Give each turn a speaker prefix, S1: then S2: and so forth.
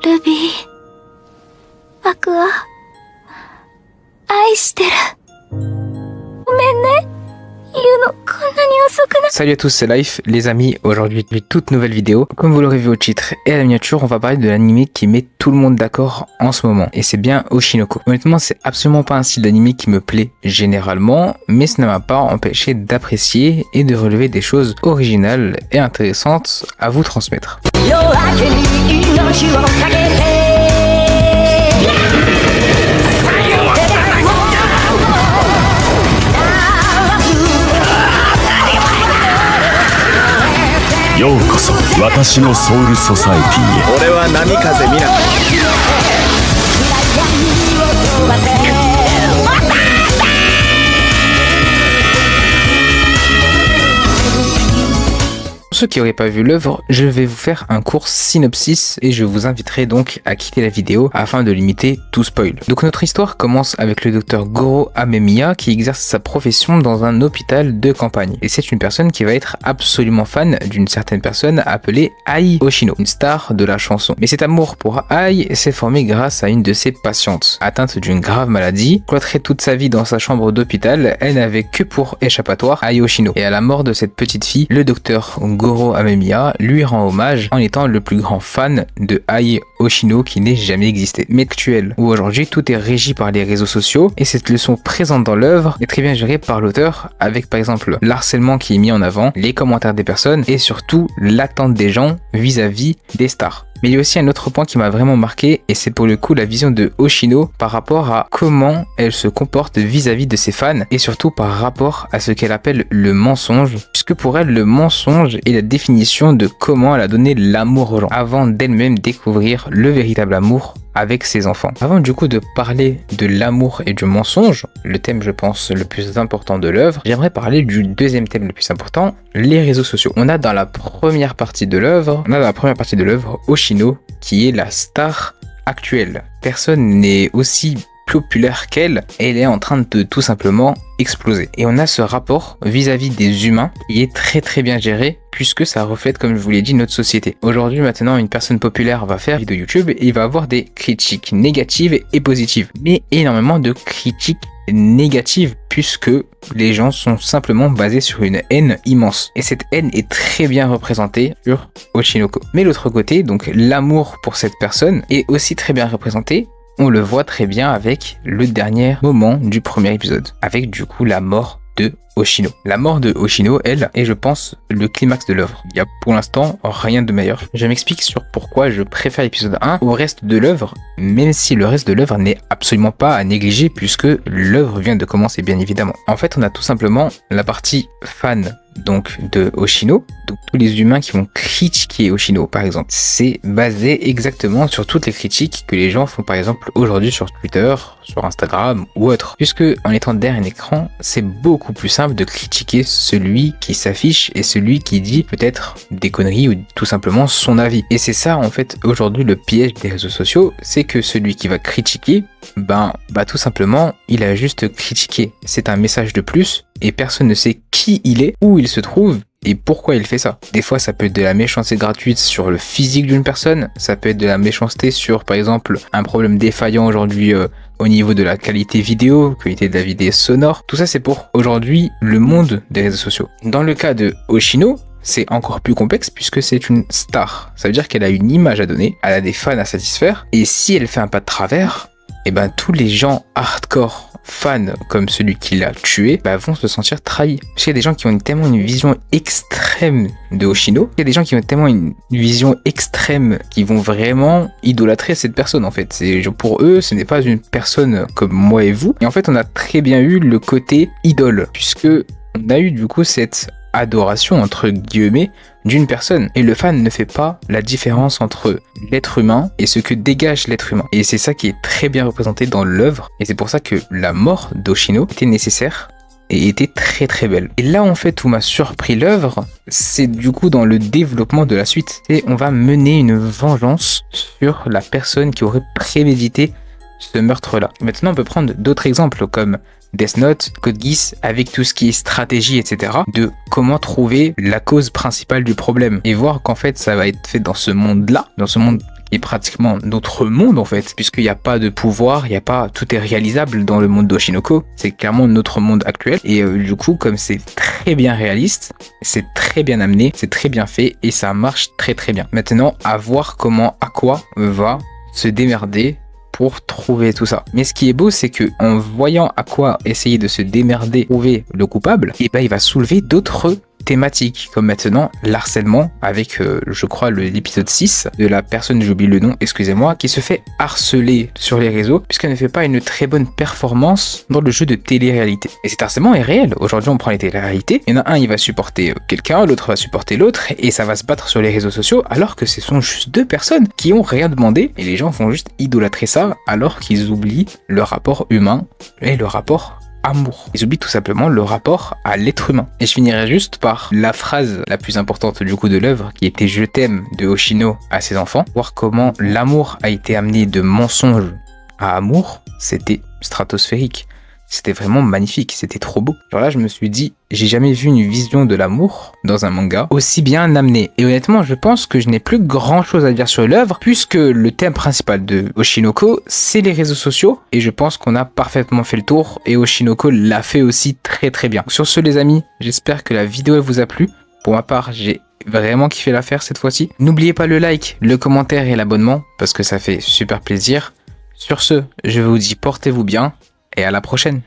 S1: ルビー、僕は愛してる。ごめんね。言うのこんなに遅くな。
S2: Salut à tous, c'est Life, les amis. Aujourd'hui, une toute nouvelle vidéo. Comme vous l'aurez vu au titre et à la miniature, on va parler de l'anime qui met tout le monde d'accord en ce moment. Et c'est bien Oshinoko. Honnêtement, c'est absolument pas un style d'anime qui me plaît généralement, mais ça ne m'a pas empêché d'apprécier et de relever des choses originales et intéressantes à vous transmettre. Pour ceux qui n'auraient pas vu l'œuvre, je vais vous faire un court synopsis et je vous inviterai donc à quitter la vidéo afin de limiter tout spoil. Donc notre histoire commence avec le docteur Goro Amemiya qui exerce sa profession dans un hôpital de campagne. Et c'est une personne qui va être absolument fan d'une certaine personne appelée Ai Oshino, une star de la chanson. Mais cet amour pour Ai s'est formé grâce à une de ses patientes. Atteinte d'une grave maladie, cloîtrée toute sa vie dans sa chambre d'hôpital, elle n'avait que pour échappatoire Ai Oshino. Et à la mort de cette petite fille, le docteur Goro Amemiya lui rend hommage en étant le plus grand fan de Ai Oshino qui n'ait jamais existé. Mais actuel, où aujourd'hui tout est régi par les réseaux sociaux et cette leçon présente dans l'œuvre est très bien gérée par l'auteur avec par exemple l'harcèlement qui est mis en avant, les commentaires des personnes et surtout l'attente des gens vis-à-vis des stars. Mais il y a aussi un autre point qui m'a vraiment marqué et c'est pour le coup la vision de Oshino par rapport à comment elle se comporte vis-à-vis de ses fans et surtout par rapport à ce qu'elle appelle le mensonge, puisque pour elle le mensonge est la définition de comment elle a donné l'amour aux gens avant d'elle-même découvrir le véritable amour avec ses enfants. Avant du coup de parler de l'amour et du mensonge, le thème je pense le plus important de l'œuvre, j'aimerais parler du deuxième thème le plus important, les réseaux sociaux. On a dans la première partie de l'œuvre, Oshino qui est la star actuelle. Personne n'est aussi populaire qu'elle, elle est en train de tout simplement exploser. Et on a ce rapport vis-à-vis des humains qui est très bien géré puisque ça reflète, comme je vous l'ai dit, notre société. Aujourd'hui, maintenant, une personne populaire va faire une vidéo YouTube et il va avoir des critiques négatives et positives, mais énormément de critiques négatives puisque les gens sont simplement basés sur une haine immense. Et cette haine est très bien représentée sur Oshinoko. Mais l'autre côté, donc l'amour pour cette personne, est aussi très bien représenté. On le voit très bien avec le dernier moment du premier épisode, avec du coup la mort de Oshino. La mort de Oshino, elle, est je pense le climax de l'œuvre. Il y a pour l'instant rien de meilleur. Je m'explique sur pourquoi je préfère l'épisode 1 au reste de l'œuvre, même si le reste de l'œuvre n'est absolument pas à négliger puisque l'œuvre vient de commencer bien évidemment. En fait, on a tout simplement la partie fan donc de Oshino, donc tous les humains qui vont critiquer Oshino par exemple. C'est basé exactement sur toutes les critiques que les gens font par exemple aujourd'hui sur Twitter, sur Instagram ou autre. Puisque en étant derrière un écran, c'est beaucoup plus simple de critiquer celui qui s'affiche et celui qui dit peut-être des conneries ou tout simplement son avis. Et c'est ça en fait aujourd'hui le piège des réseaux sociaux, c'est que celui qui va critiquer, tout simplement il a juste critiqué. C'est un message de plus et personne ne sait qui il est, où il se trouve et pourquoi il fait ça. Des fois ça peut être de la méchanceté gratuite sur le physique d'une personne, ça peut être de la méchanceté sur par exemple un problème défaillant aujourd'hui au niveau de la qualité vidéo, qualité de la vidéo sonore. Tout ça c'est pour aujourd'hui le monde des réseaux sociaux. Dans le cas de Oshino, c'est encore plus complexe puisque c'est une star. Ça veut dire qu'elle a une image à donner, elle a des fans à satisfaire et si elle fait un pas de travers, tous les gens hardcore fans comme celui qui l'a tué vont se sentir trahis. Parce qu'il y a des gens qui ont tellement une vision extrême de Oshino, il y a des gens qui ont tellement une vision extrême qui vont vraiment idolâtrer cette personne en fait. Pour eux, ce n'est pas une personne comme moi et vous. Et en fait, on a très bien eu le côté idole, puisque on a eu du coup cette adoration entre guillemets d'une personne et le fan ne fait pas la différence entre l'être humain et ce que dégage l'être humain et c'est ça qui est très bien représenté dans l'œuvre et c'est pour ça que la mort d'Oshino était nécessaire et était très belle. Et là en fait où m'a surpris l'œuvre, c'est du coup dans le développement de la suite et on va mener une vengeance sur la personne qui aurait prémédité ce meurtre là. Maintenant on peut prendre d'autres exemples comme Death Note, Code Geass, avec tout ce qui est stratégie, etc. de comment trouver la cause principale du problème et voir qu'en fait ça va être fait dans ce monde-là, dans ce monde qui est pratiquement notre monde en fait, puisqu'il n'y a pas de pouvoir, il n'y a pas, tout est réalisable dans le monde d'Oshinoko, c'est clairement notre monde actuel, et du coup, comme c'est très bien réaliste, c'est très bien amené, c'est très bien fait, et ça marche très très bien. Maintenant, à voir comment Aqua va se démerder pour trouver tout ça. Mais ce qui est beau, c'est que en voyant Aqua essayer de se démerder, trouver le coupable, et ben il va soulever d'autres thématiques, comme maintenant l'harcèlement avec, je crois, l'épisode 6 de la personne, j'oublie le nom, excusez-moi, qui se fait harceler sur les réseaux puisqu'elle ne fait pas une très bonne performance dans le jeu de télé-réalité. Et cet harcèlement est réel. Aujourd'hui, on prend les télé-réalités, il y en a un, il va supporter quelqu'un, l'autre va supporter l'autre, et ça va se battre sur les réseaux sociaux, alors que ce sont juste deux personnes qui ont rien demandé, et les gens vont juste idolâtrer ça, alors qu'ils oublient le rapport humain et le rapport amour. Ils oublient tout simplement le rapport à l'être humain. Et je finirai juste par la phrase la plus importante du coup de l'œuvre, qui était "Je t'aime" de Hoshino à ses enfants. Voir comment l'amour a été amené de mensonge à amour, c'était stratosphérique. C'était vraiment magnifique, c'était trop beau. Genre là, je me suis dit, j'ai jamais vu une vision de l'amour dans un manga aussi bien amenée. Et honnêtement, je pense que je n'ai plus grand chose à dire sur l'œuvre, puisque le thème principal de Oshinoko, c'est les réseaux sociaux. Et je pense qu'on a parfaitement fait le tour, et Oshinoko l'a fait aussi très très bien. Sur ce les amis, j'espère que la vidéo elle vous a plu. Pour ma part, j'ai vraiment kiffé la faire cette fois-ci. N'oubliez pas le like, le commentaire et l'abonnement, parce que ça fait super plaisir. Sur ce, je vous dis portez-vous bien, et à la prochaine.